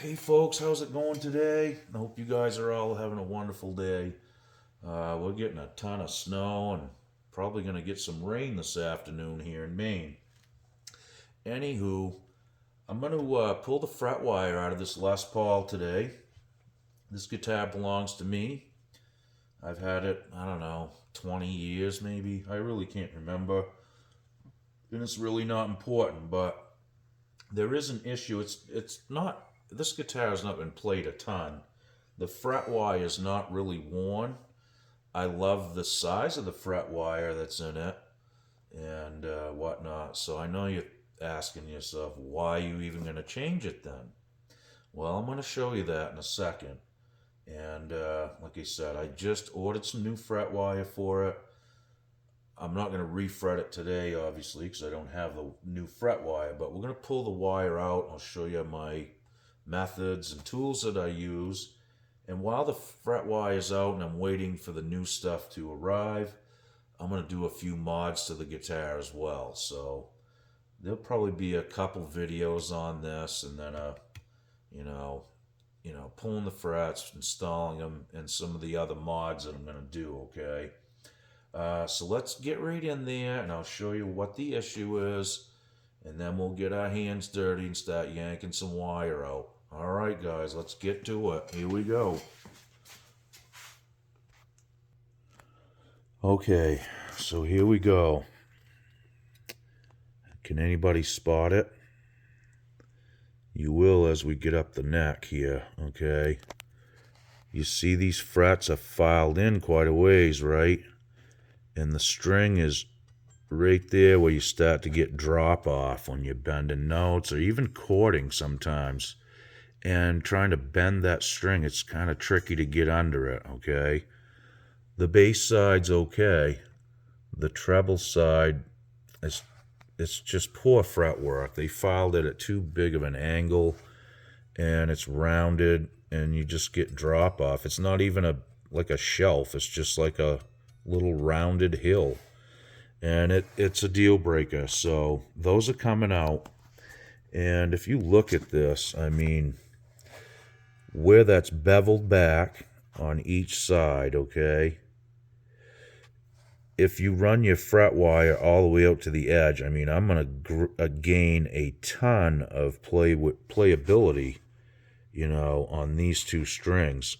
Hey folks, how's it going today? I hope you guys are all having a wonderful day. We're getting a ton of snow and probably going to get some rain this afternoon here in Maine. Anywho, I'm going to pull the fret wire out of this Les Paul today. This guitar belongs to me. I've had it, I don't know, 20 years maybe. I really can't remember. And it's really not important, but there is an issue. It's not, this guitar has not been played a ton. The fret wire is not really worn. I love the size of the fret wire that's in it and whatnot. So I know you're asking yourself, why are you even going to change it then? Well, I'm going to show you that in a second. And like I said, I just ordered some new fret wire for it. I'm not going to refret it today, obviously, because I don't have the new fret wire, but we're going to pull the wire out. I'll show you my methods and tools that I use. And while the fret wire is out and I'm waiting for the new stuff to arrive, I'm going to do a few mods to the guitar as well. So there'll probably be a couple videos on this, and then you know, pulling the frets, installing them, and some of the other mods that I'm going to do, okay? So let's get right in there, and I'll show you what the issue is, and then we'll get our hands dirty and start yanking some wire out. All right, guys, let's get to it. Here we go. Okay, so here we go. Can anybody spot it? You will as we get up the neck here, okay? You see these frets are filed in quite a ways, right? And the string is right there where you start to get drop off when you're bending notes or even chording sometimes. And trying to bend that string, it's kind of tricky to get under it, okay? The bass side's okay. The treble side is it's just poor fretwork. They filed it at too big of an angle, and it's rounded, and you just get drop off. It's not even like a shelf. It's just like a little rounded hill, and it's a deal breaker. So those are coming out, and if you look at this, I mean, where that's beveled back on each side, okay? If you run your fret wire all the way out to the edge, I mean, I'm going to gain a ton of playability, on these two strings.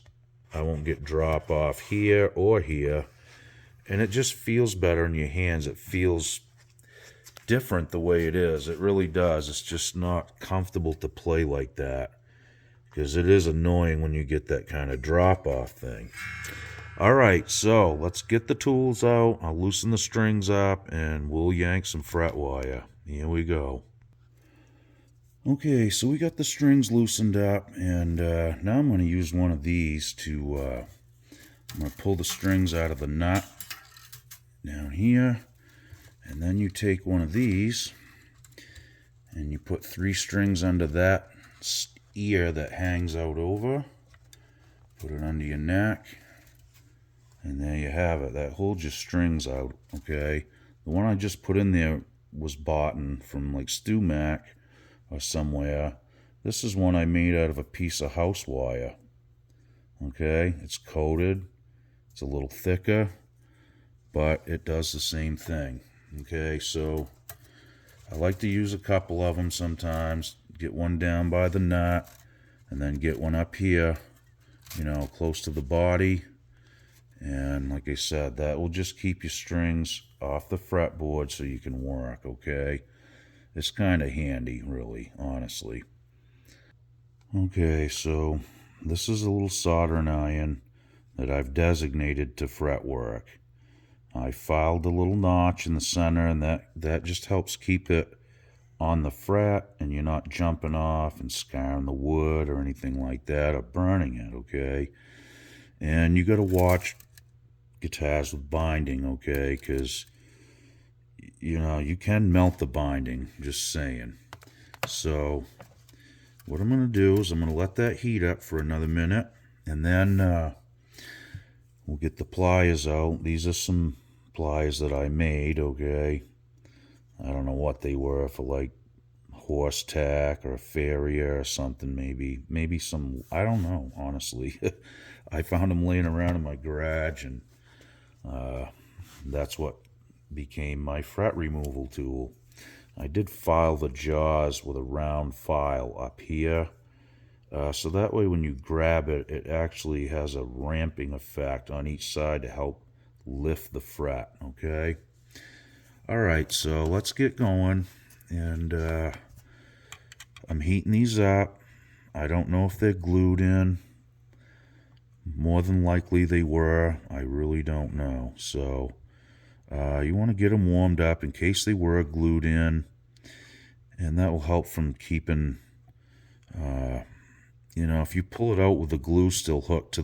I won't get drop off here or here, and it just feels better in your hands. It feels different the way it is. It really does. It's just not comfortable to play like that, because it is annoying when you get that kind of drop off thing. All right, so let's get the tools out. I'll loosen the strings up and we'll yank some fret wire. Here we go. Okay, so we got the strings loosened up, and now I'm going to use one of these to, I'm going to pull the strings out of the nut down here, and then you take one of these and you put 3 strings under that ear that hangs out over. Put it under your neck. And there you have it. That holds your strings out, okay? The one I just put in there was bought from like StewMac or somewhere. This is one I made out of a piece of house wire, okay? It's coated. It's a little thicker, but it does the same thing, okay? So I like to use a couple of them sometimes. Get one down by the nut, and then get one up here, close to the body. And like I said, that will just keep your strings off the fretboard so you can work, okay? It's kind of handy, really, honestly. Okay, so this is a little soldering iron that I've designated to fretwork. I filed a little notch in the center, and that just helps keep it on the fret, and you're not jumping off and scarring the wood or anything like that, or burning it, okay? And you got to watch guitars with binding, okay? Because you can melt the binding, just saying. So what I'm going to do is I'm going to let that heat up for another minute, and then we'll get the pliers out. These are some pliers that I made, okay? I don't know what they were, for like horse tack or a farrier or something, maybe some, I don't know, honestly. I found them laying around in my garage, and that's what became my fret removal tool. I did file the jaws with a round file up here, so that way when you grab it, it actually has a ramping effect on each side to help lift the fret, okay? Alright, so let's get going, and I'm heating these up. I don't know if they're glued in. More than likely they were. I really don't know. So you want to get them warmed up in case they were glued in, and that will help from keeping, if you pull it out with the glue still hooked to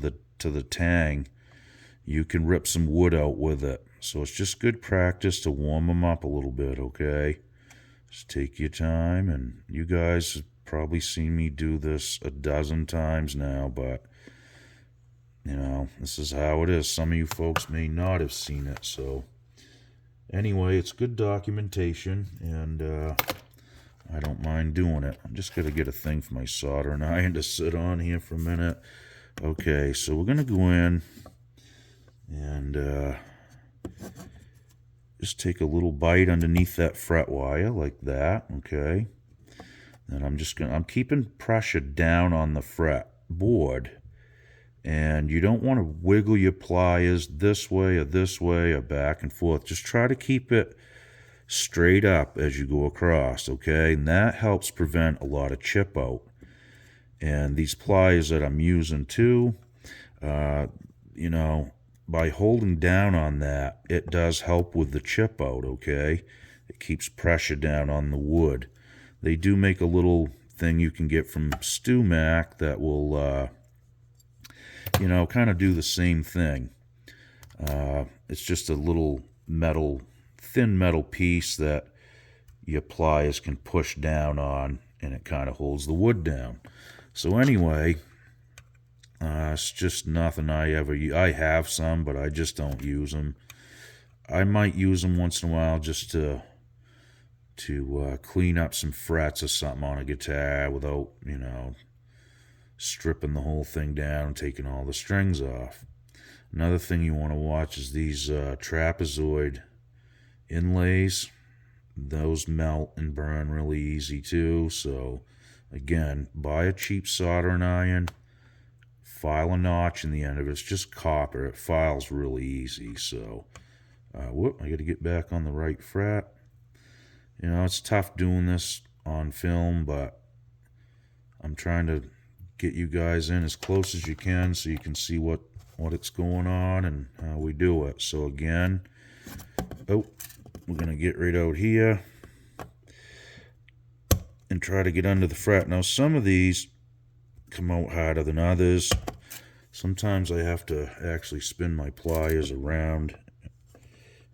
the tang, you can rip some wood out with it. So it's just good practice to warm them up a little bit, okay? Just take your time, and you guys have probably seen me do this a dozen times now, but this is how it is. Some of you folks may not have seen it, so anyway, it's good documentation, and I don't mind doing it. I'm just going to get a thing for my soldering iron to sit on here for a minute. Okay, so we're going to go in and just take a little bite underneath that fret wire like that, okay? And I'm keeping pressure down on the fret board. And you don't want to wiggle your pliers this way or back and forth. Just try to keep it straight up as you go across, okay? And that helps prevent a lot of chip out. And these pliers that I'm using too, by holding down on that, it does help with the chip out, okay? It keeps pressure down on the wood. They do make a little thing you can get from StewMac that will kind of do the same thing. It's just a little thin metal piece that your pliers can push down on, and it kind of holds the wood down. So anyway, it's just nothing I have some, but I just don't use them. I might use them once in a while just to clean up some frets or something on a guitar without, stripping the whole thing down and taking all the strings off. Another thing you want to watch is these trapezoid inlays. Those melt and burn really easy too. So again, buy a cheap soldering iron, file a notch in the end of it. It's just copper. It files really easy. So I got to get back on the right fret. It's tough doing this on film, but I'm trying to get you guys in as close as you can so you can see what it's going on and how we do it. So again, we're going to get right out here and try to get under the fret. Now some of these come out harder than others. Sometimes I have to actually spin my pliers around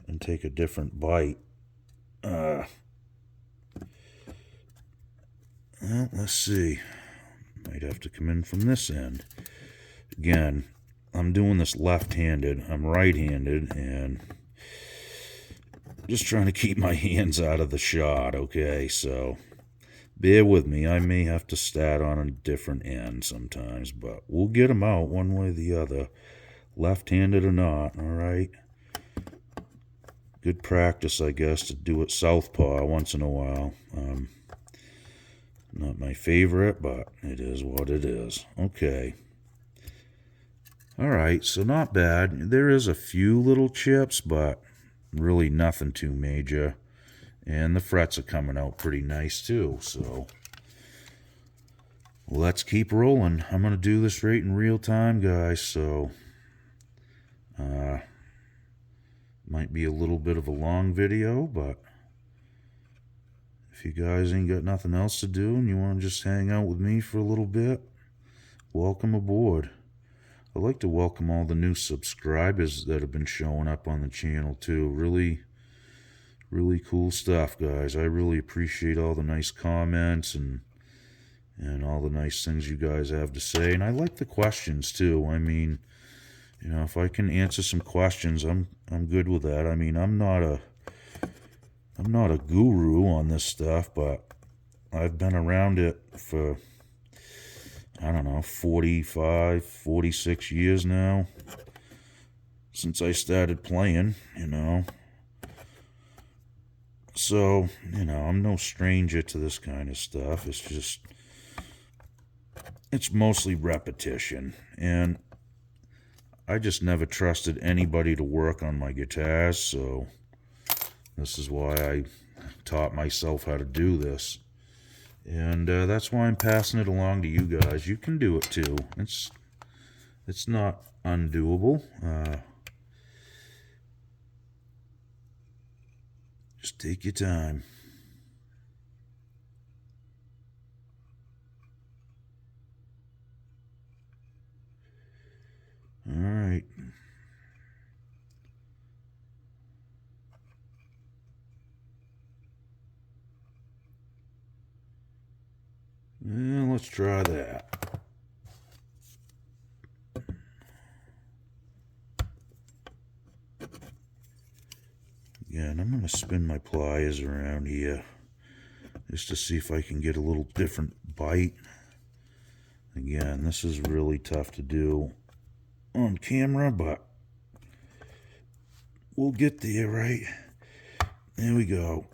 and take a different bite. Well, let's see. Might have to come in from this end. Again, I'm doing this left-handed. I'm right-handed, and just trying to keep my hands out of the shot, okay? So bear with me. I may have to start on a different end sometimes, but we'll get them out one way or the other, left-handed or not, all right? Good practice, I guess, to do it southpaw once in a while. Not my favorite, but it is what it is. Okay. Alright, so not bad. There is a few little chips, but really nothing too major. And the frets are coming out pretty nice too, so let's keep rolling. I'm going to do this right in real time, guys, so might be a little bit of a long video, but if you guys ain't got nothing else to do and you want to just hang out with me for a little bit, welcome aboard. I'd like to welcome all the new subscribers that have been showing up on the channel too. Really, really cool stuff, guys. I really appreciate all the nice comments and all the nice things you guys have to say. And I like the questions too. I mean, if I can answer some questions, I'm good with that. I mean, I'm not a guru on this stuff, but I've been around it for, I don't know, 45, 46 years now, since I started playing, you know. So, you know, I'm no stranger to this kind of stuff. It's mostly repetition, and I just never trusted anybody to work on my guitars, so this is why I taught myself how to do this. And that's why I'm passing it along to you guys. You can do it too. It's not undoable. Just take your time. All right. Let's try that. Again, I'm going to spin my pliers around here just to see if I can get a little different bite. Again, this is really tough to do on camera, but we'll get there, right? There we go.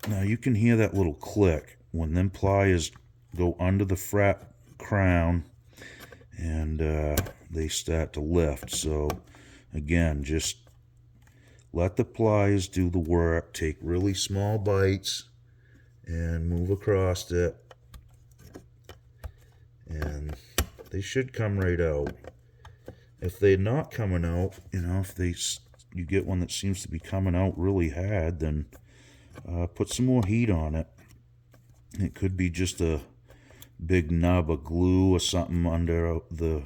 Now you can hear that little click when them pliers go under the fret crown and they start to lift. So again, just let the pliers do the work. Take really small bites and move across it, and they should come right out. If they're not coming out, you know, if you get one that seems to be coming out really hard, then put some more heat on it. It could be just a big nub of glue or something under the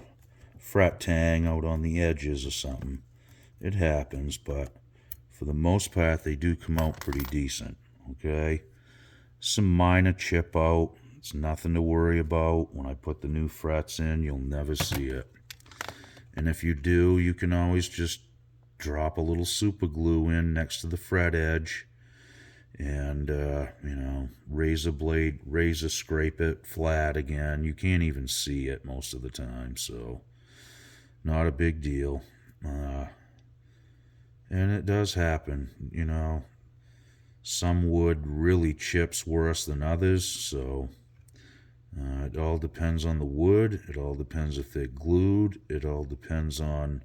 fret tang out on the edges or something. It happens, but for the most part, they do come out pretty decent, okay? Some minor chip out. It's nothing to worry about. When I put the new frets in, you'll never see it. And if you do, you can always just drop a little super glue in next to the fret edge and, you know, razor scrape it flat again. You can't even see it most of the time, so not a big deal. And it does happen, you know. Some wood really chips worse than others, so it all depends on the wood. It all depends if they're glued. It all depends on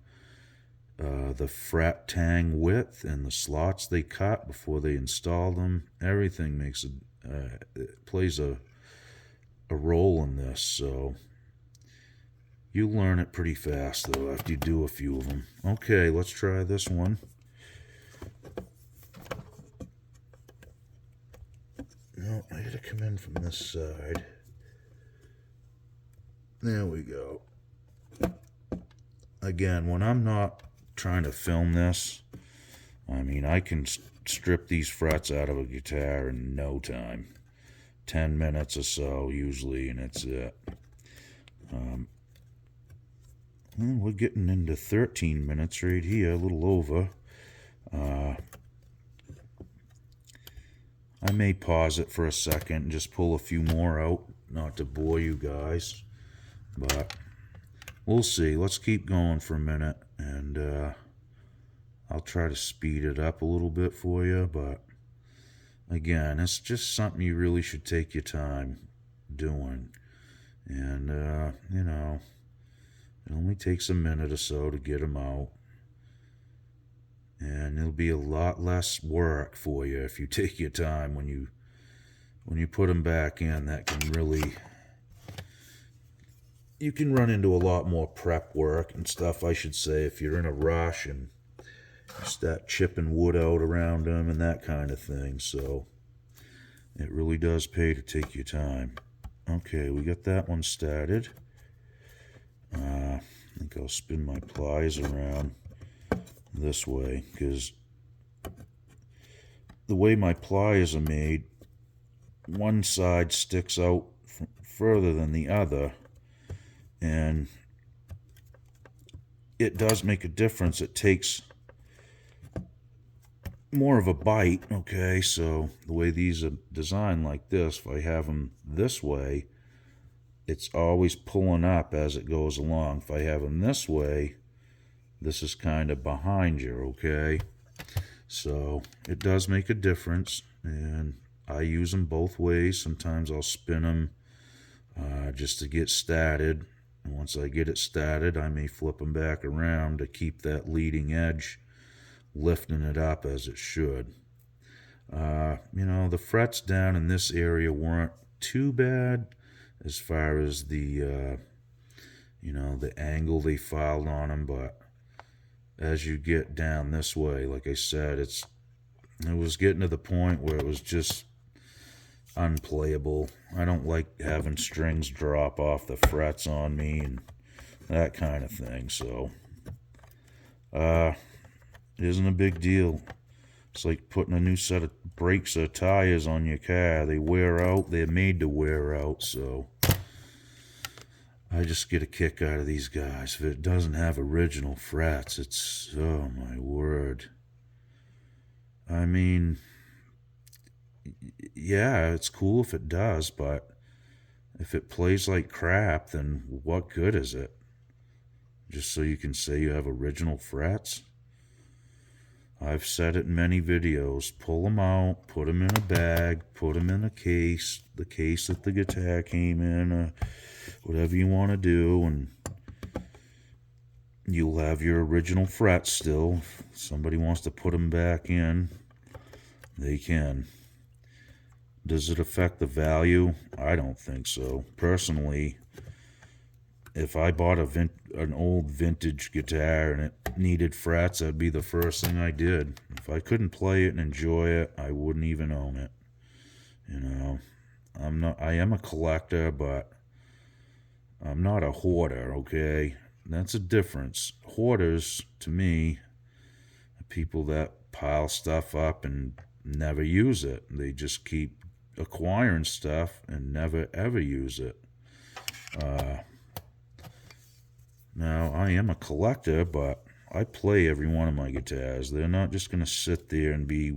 the fret tang width and the slots they cut before they install them. Everything it plays a role in this, so you learn it pretty fast, though, after you do a few of them. Okay, let's try this one. No, I gotta come in from this side. There we go. Again, when I'm not trying to film this, I mean, I can strip these frets out of a guitar in no time. 10 minutes or so, usually, and it's it. We're getting into 13 minutes right here, a little over. I may pause it for a second and just pull a few more out, not to bore you guys, but we'll see. Let's keep going for a minute, and I'll try to speed it up a little bit for you, but again, it's just something you really should take your time doing, and, you know, it only takes a minute or so to get them out. And it'll be a lot less work for you if you take your time when you put them back in. That can really, you can run into a lot more prep work and stuff, I should say, if you're in a rush and you start chipping wood out around them and that kind of thing. So it really does pay to take your time. Okay, we got that one started. I think I'll spin my pliers around this way, because the way my pliers are made, one side sticks out further than the other, and it does make a difference. It takes more of a bite, okay? So the way these are designed like this, if I have them this way, it's always pulling up as it goes along. If I have them this way, this is kind of behind you, okay? So it does make a difference, and I use them both ways. Sometimes I'll spin them just to get started. And once I get it started, I may flip them back around to keep that leading edge lifting it up as it should. You know, the frets down in this area weren't too bad as far as the, you know, the angle they filed on them, but as you get down this way, like I said, it was getting to the point where it was just unplayable. I don't like having strings drop off the frets on me and that kind of thing, so it isn't a big deal. It's like putting a new set of brakes or tires on your car. They wear out. They're made to wear out, so I just get a kick out of these guys. If it doesn't have original frets, it's, oh my word. I mean, yeah, it's cool if it does, but if it plays like crap, then what good is it? Just so you can say you have original frets? I've said it in many videos. Pull them out, put them in a bag, put them in a case, the case that the guitar came in, whatever you want to do, and you'll have your original frets still. If somebody wants to put them back in, they can. Does it affect the value? I don't think so. Personally, if I bought an old vintage guitar and it needed frets, that'd be the first thing I did. If I couldn't play it and enjoy it, I wouldn't even own it. You know, I am a collector, but I'm not a hoarder, okay? That's a difference. Hoarders, to me, are people that pile stuff up and never use it. They just keep acquiring stuff and never ever use it. Now, I am a collector, but I play every one of my guitars. They're not just going to sit there and be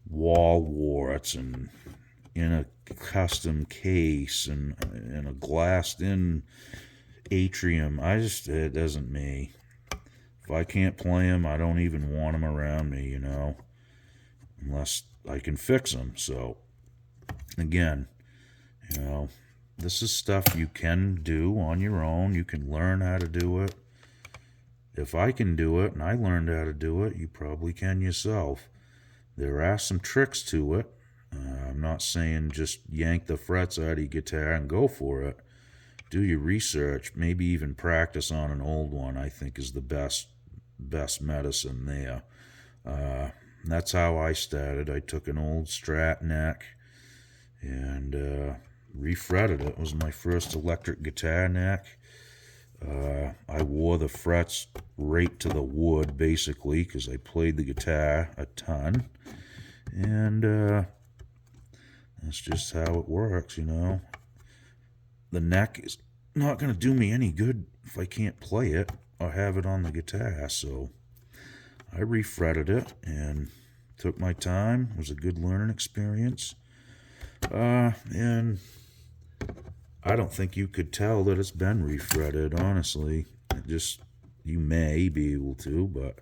wall warts and in a custom case and in a glassed-in atrium. It isn't me. If I can't play them, I don't even want them around me, you know, unless I can fix them. So, again, you know, this is stuff you can do on your own. You can learn how to do it. If I can do it and I learned how to do it, you probably can yourself. There are some tricks to it. I'm not saying just yank the frets out of your guitar and go for it. Do your research. Maybe even practice on an old one, I think, is the best medicine there. That's how I started. I took an old Strat neck and refretted it. It was my first electric guitar neck. I wore the frets right to the wood, basically, because I played the guitar a ton. And that's just how it works, you know. The neck is not going to do me any good if I can't play it or have it on the guitar. So I refretted it and took my time. It was a good learning experience. And I don't think you could tell that it's been refretted, honestly. You may be able to, but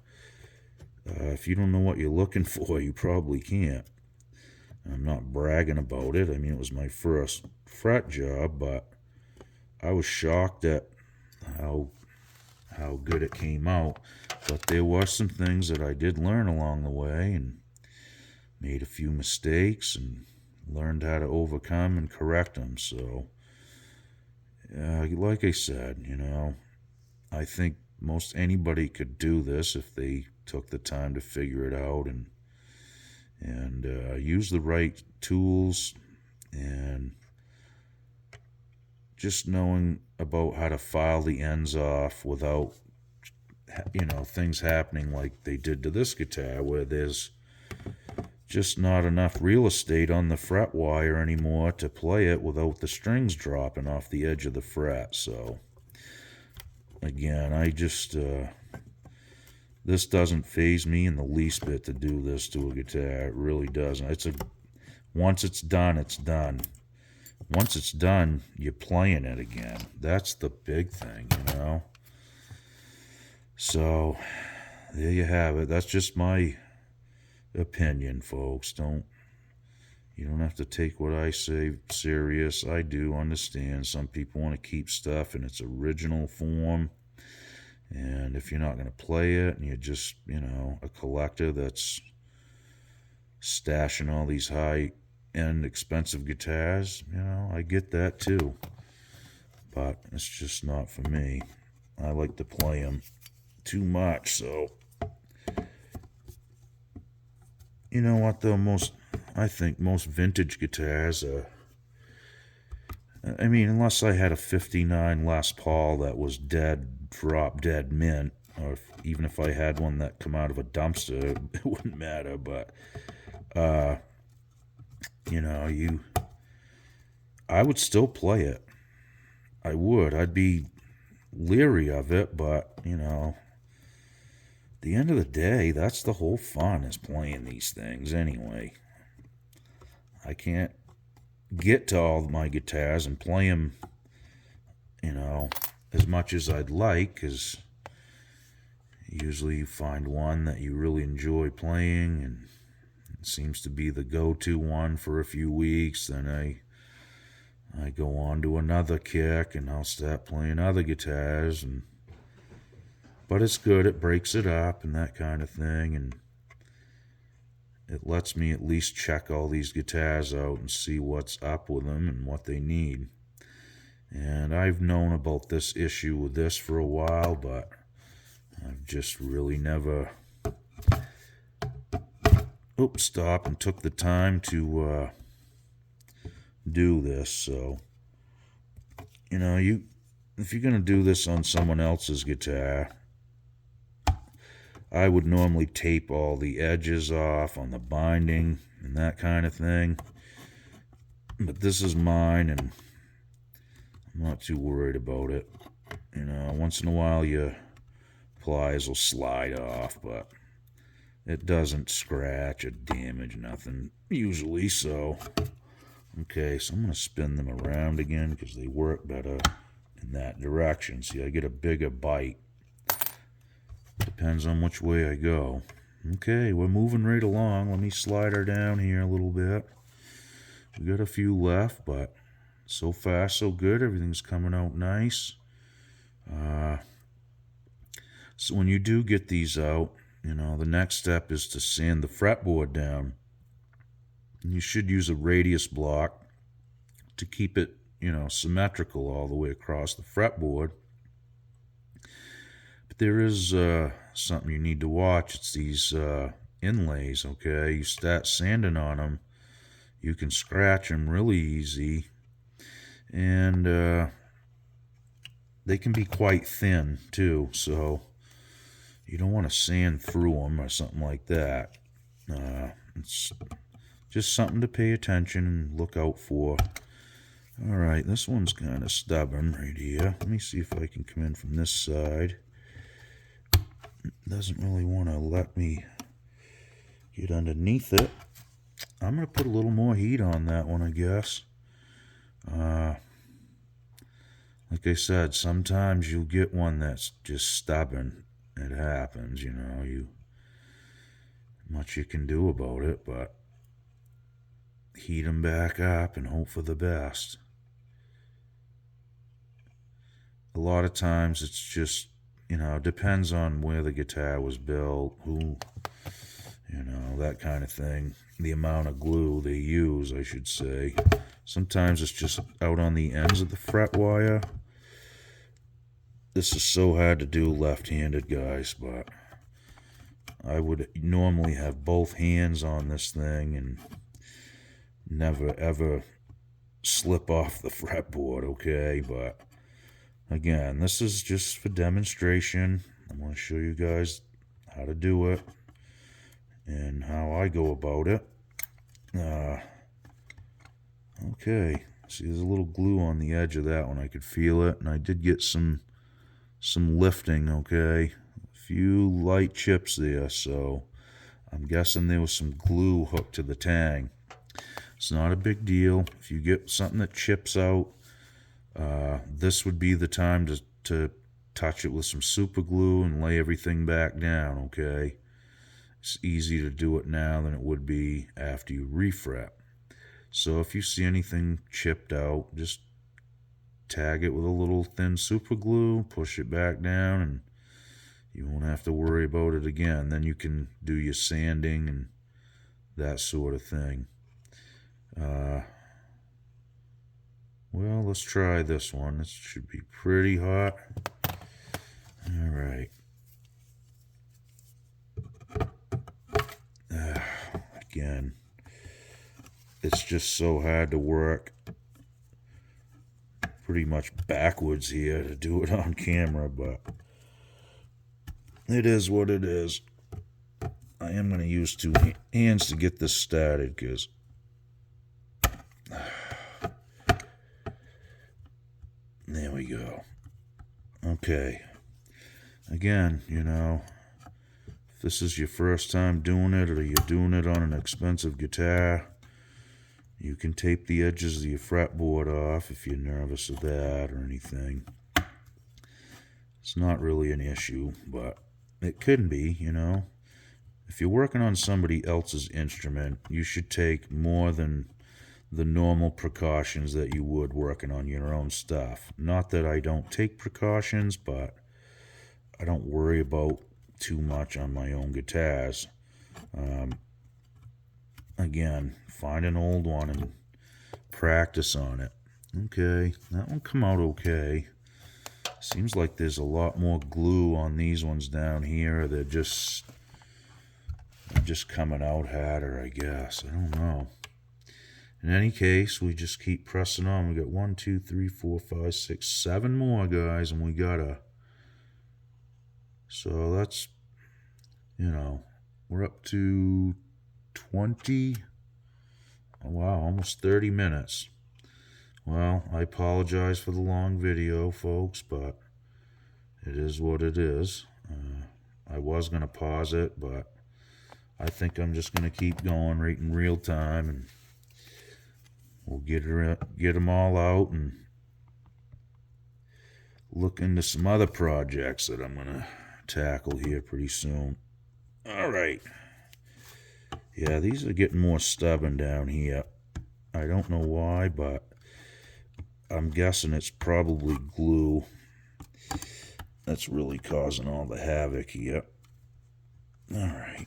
if you don't know what you're looking for, you probably can't. I'm not bragging about it. I mean, it was my first fret job, but I was shocked at how good it came out. But there were some things that I did learn along the way and made a few mistakes and learned how to overcome and correct them. So, like I said, you know, I think most anybody could do this if they took the time to figure it out and use the right tools and just knowing about how to file the ends off without, you know, things happening like they did to this guitar where there's just not enough real estate on the fret wire anymore to play it without the strings dropping off the edge of the fret. So again, I just This doesn't faze me in the least bit to do this to a guitar. It really doesn't. Once it's done, it's done. Once it's done, you're playing it again. That's the big thing, you know? So, there you have it. That's just my opinion, folks. You don't have to take what I say serious. I do understand some people want to keep stuff in its original form. And if you're not going to play it and you're just, a collector that's stashing all these high-end expensive guitars, I get that too. But it's just not for me. I like to play them too much, so... You know what, though? I think most vintage guitars are... I mean, unless I had a 59 Les Paul that was drop dead mint, or even if I had one that come out of a dumpster, it wouldn't matter, but, I would still play it. I would. I'd be leery of it, but, at the end of the day, that's the whole fun, is playing these things anyway. I can't get to all my guitars and play them, as much as I'd like, because usually you find one that you really enjoy playing, and it seems to be the go-to one for a few weeks. Then I go on to another kick, and I'll start playing other guitars, but it's good. It breaks it up and that kind of thing, and it lets me at least check all these guitars out and see what's up with them and what they need. And I've known about this issue with this for a while, but I've just really never stopped and took the time to do this. So, if you're going to do this on someone else's guitar, I would normally tape all the edges off on the binding and that kind of thing. But this is mine, and I'm not too worried about it. Once in a while your pliers will slide off, but it doesn't scratch or damage nothing usually. So, okay, so I'm going to spin them around again because they work better in that direction. See, I get a bigger bite. Depends on which way I go. Okay, we're moving right along. Let me slide her down here a little bit. We got a few left, but so far so good. Everything's coming out nice. So when you do get these out, the next step is to sand the fretboard down. And you should use a radius block to keep it, symmetrical all the way across the fretboard. But there is something you need to watch. It's these inlays, okay? You start sanding on them, you can scratch them really easy. And they can be quite thin, too, so you don't want to sand through them or something like that. It's just something to pay attention and look out for. Alright, this one's kind of stubborn right here. Let me see if I can come in from this side. It doesn't really want to let me get underneath it. I'm going to put a little more heat on that one, I guess. Like I said, sometimes you'll get one that's just stubborn. It happens, much you can do about it, but heat them back up and hope for the best. A lot of times it's just, depends on where the guitar was built, who, that kind of thing. The amount of glue they use, I should say. Sometimes it's just out on the ends of the fret wire. This is so hard to do left-handed, guys, but I would normally have both hands on this thing and never ever slip off the fretboard, okay? But again, this is just for demonstration. I'm going to show you guys how to do it and how I go about it. Okay, see, there's a little glue on the edge of that one. I could feel it, and I did get some lifting, okay? A few light chips there, so I'm guessing there was some glue hooked to the tang. It's not a big deal. If you get something that chips out, this would be the time to touch it with some super glue and lay everything back down, okay? It's easier to do it now than it would be after you refret. So if you see anything chipped out, just tag it with a little thin super glue, push it back down, and you won't have to worry about it again. Then you can do your sanding and that sort of thing. Well, let's try this one. This should be pretty hot. All right. Again, it's just so hard to work pretty much backwards here to do it on camera, but it is what it is. I am going to use two hands to get this started because there we go. Okay. Again, you know, if this is your first time doing it or you're doing it on an expensive guitar, you can tape the edges of your fretboard off if you're nervous of that or anything. It's not really an issue, but it can be, you know. If you're working on somebody else's instrument, you should take more than the normal precautions that you would working on your own stuff. Not that I don't take precautions, but I don't worry about too much on my own guitars. Again, find an old one and practice on it. Okay, that one come out okay. Seems like there's a lot more glue on these ones down here. They're just coming out harder, I guess. I don't know. In any case, we just keep pressing on. We got 1, 2, 3, 4, 5, 6, 7 more, guys, and we gotta. So that's, you know, we're up to 20. Oh, wow, almost 30 minutes. Well, I apologize for the long video, folks, but it is what it is. I was going to pause it, but I think I'm just going to keep going right in real time, and we'll get them all out and look into some other projects that I'm going to tackle here pretty soon. All right. Yeah, these are getting more stubborn down here. I don't know why, but I'm guessing it's probably glue that's really causing all the havoc here. All right.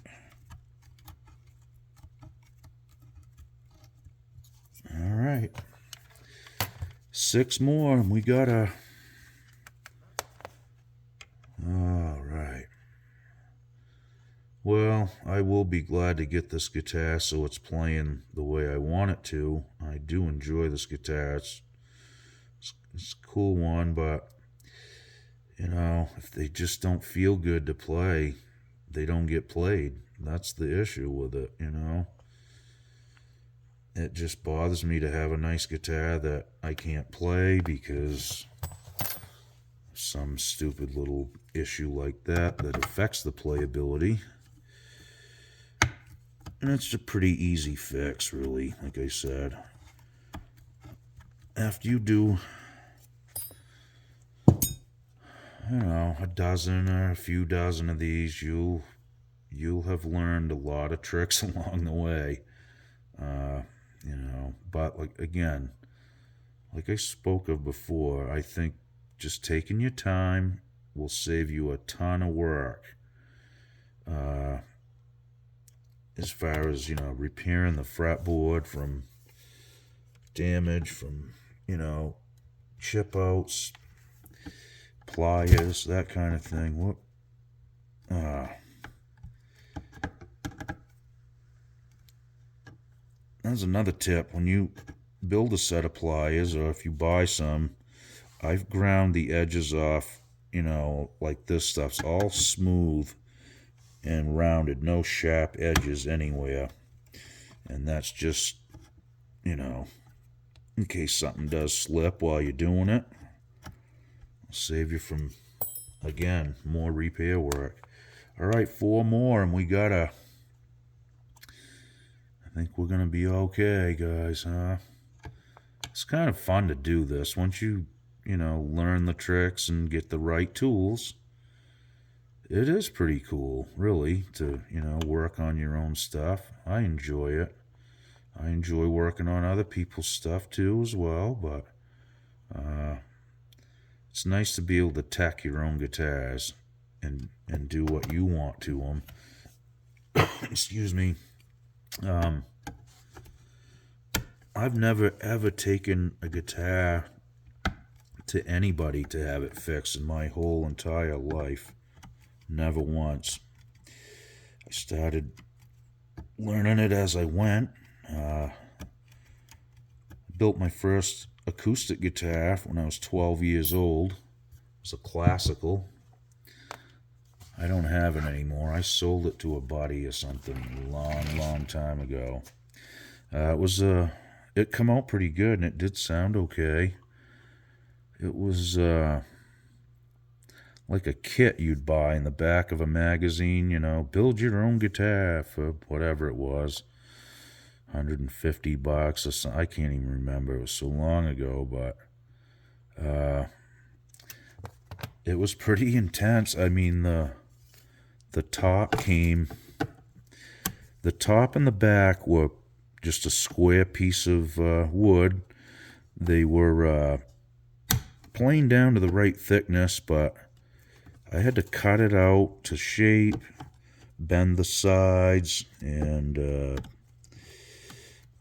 All right. 6 more, and we gotta. All right. Well, I will be glad to get this guitar so it's playing the way I want it to. I do enjoy this guitar. It's a cool one, but, you know, if they just don't feel good to play, they don't get played. That's the issue with it, you know. It just bothers me to have a nice guitar that I can't play because some stupid little issue like that affects the playability. And it's a pretty easy fix, really, like I said. After you do, you know, a dozen or a few dozen of these, you'll have learned a lot of tricks along the way. You know, but again, like I spoke of before, I think just taking your time will save you a ton of work. As far as, you know, repairing the fretboard from damage, from, you know, chip outs, pliers, that kind of thing. That's another tip. When you build a set of pliers, or if you buy some, I've ground the edges off, you know, like this stuff's all smooth and rounded, no sharp edges anywhere. And that's just, you know, in case something does slip while you're doing it. It'll save you from, again, more repair work. All right, 4 more, and we gotta. I think we're gonna be okay, guys, huh? It's kind of fun to do this. Once you learn the tricks and get the right tools, it is pretty cool, really, to, work on your own stuff. I enjoy it. I enjoy working on other people's stuff too, as well, but it's nice to be able to tack your own guitars and do what you want to them. Excuse me. I've never ever taken a guitar to anybody to have it fixed in my whole entire life. Never once. I started learning it as I went. Built my first acoustic guitar when I was 12 years old. It was a classical. I don't have it anymore. I sold it to a buddy or something a long time ago. It come out pretty good, and it did sound okay. It was like a kit you'd buy in the back of a magazine, build your own guitar for whatever it was, $150 or something. I can't even remember. It was so long ago, but it was pretty intense. I mean, the top and the back were just a square piece of wood. They were planed down to the right thickness, but I had to cut it out to shape, bend the sides, and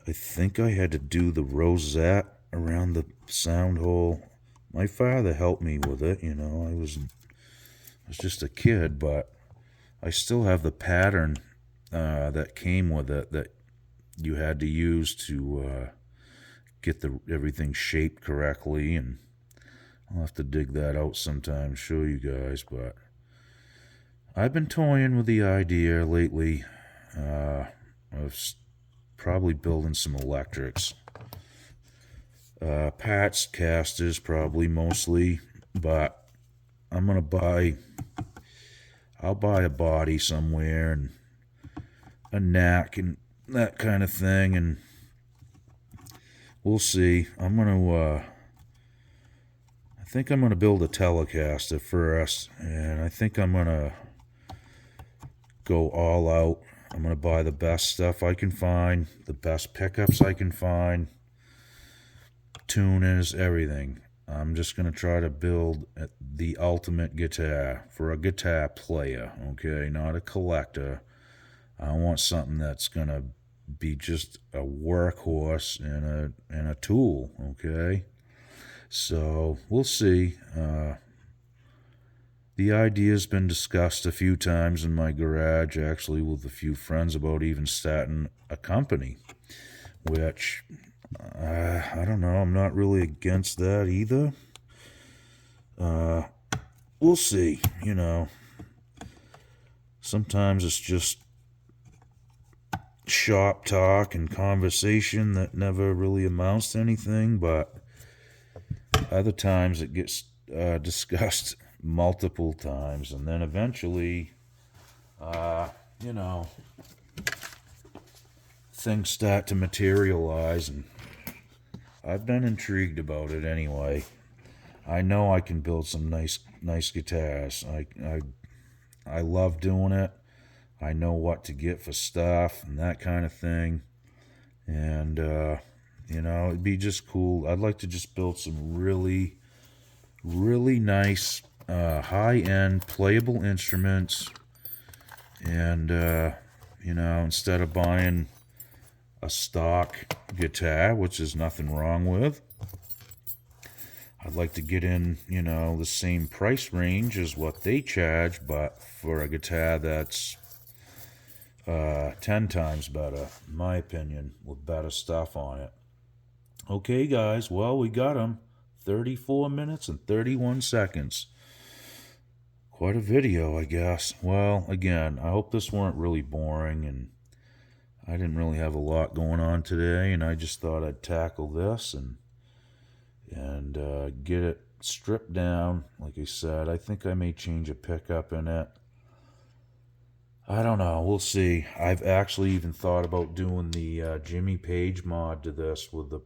I think I had to do the rosette around the sound hole. My father helped me with it, I was just a kid, but I still have the pattern that came with it that you had to use to get everything shaped correctly, and I'll have to dig that out sometime, show you guys, but I've been toying with the idea lately of probably building some electrics. Pat's casters, probably, mostly, but I'll buy a body somewhere and a knack and that kind of thing, and we'll see. I think I'm gonna build a Telecaster first, and I think I'm gonna go all out. I'm gonna buy the best stuff I can find, the best pickups I can find, tuners, everything. I'm just gonna try to build the ultimate guitar for a guitar player, okay? Not a collector. I want something that's gonna be just a workhorse and a tool, okay? So we'll see. The idea's been discussed a few times in my garage, actually, with a few friends, about even starting a company, which I don't know. I'm not really against that either. We'll see. Sometimes it's just shop talk and conversation that never really amounts to anything, but other times it gets discussed multiple times, and then eventually, things start to materialize, and I've been intrigued about it anyway. I know I can build some nice guitars. I love doing it. I know what to get for stuff and that kind of thing, and it'd be just cool. I'd like to just build some really, really nice, high-end playable instruments, and instead of buying a stock guitar, which there's nothing wrong with, I'd like to get in the same price range as what they charge, but for a guitar that's 10 times better, in my opinion, with better stuff on it. Okay, guys, well, we got them. 34 minutes and 31 seconds. Quite a video, I guess. Well, again, I hope this weren't really boring, and I didn't really have a lot going on today, and I just thought I'd tackle this and get it stripped down. Like I said, I think I may change a pickup in it. I don't know. We'll see. I've actually even thought about doing the Jimmy Page mod to this with the,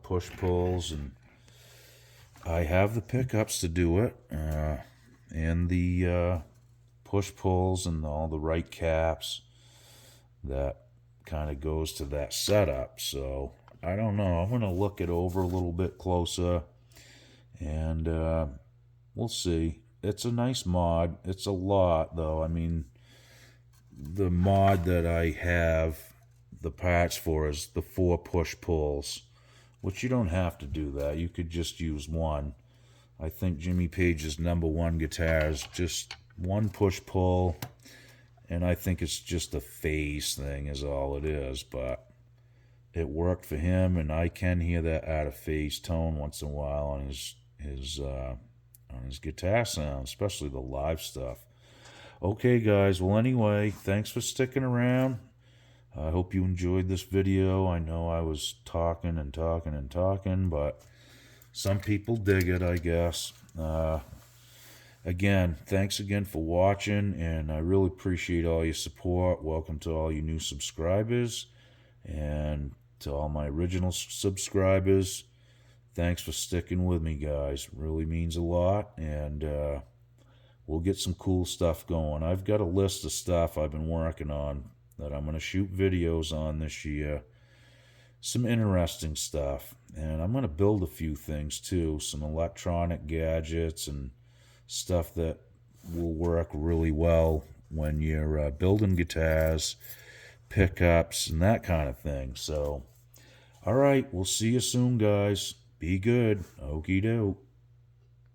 push pulls, and I have the pickups to do it, and the push pulls and all the right caps that kind of goes to that setup. So I don't know. I'm gonna look it over a little bit closer, and we'll see. It's a nice mod. It's a lot though. I mean, the mod that I have the parts for is the 4 push pulls, which you don't have to do that. You could just use one. I think Jimmy Page's #1 guitar is just 1 push pull, and I think it's just a phase thing is all it is, but it worked for him, and I can hear that out of phase tone once in a while on his guitar sound, especially the live stuff. Okay, guys. Well, anyway, thanks for sticking around. I hope you enjoyed this video. I know I was talking and talking and talking, but some people dig it, I guess. Again, thanks again for watching, and I really appreciate all your support. Welcome to all you new subscribers, and to all my original subscribers. Thanks for sticking with me, guys. It really means a lot, and we'll get some cool stuff going. I've got a list of stuff I've been working on that I'm going to shoot videos on this year. Some interesting stuff. And I'm going to build a few things too. Some electronic gadgets and stuff that will work really well when you're building guitars, pickups, and that kind of thing. So, all right, we'll see you soon, guys. Be good. Okie doke.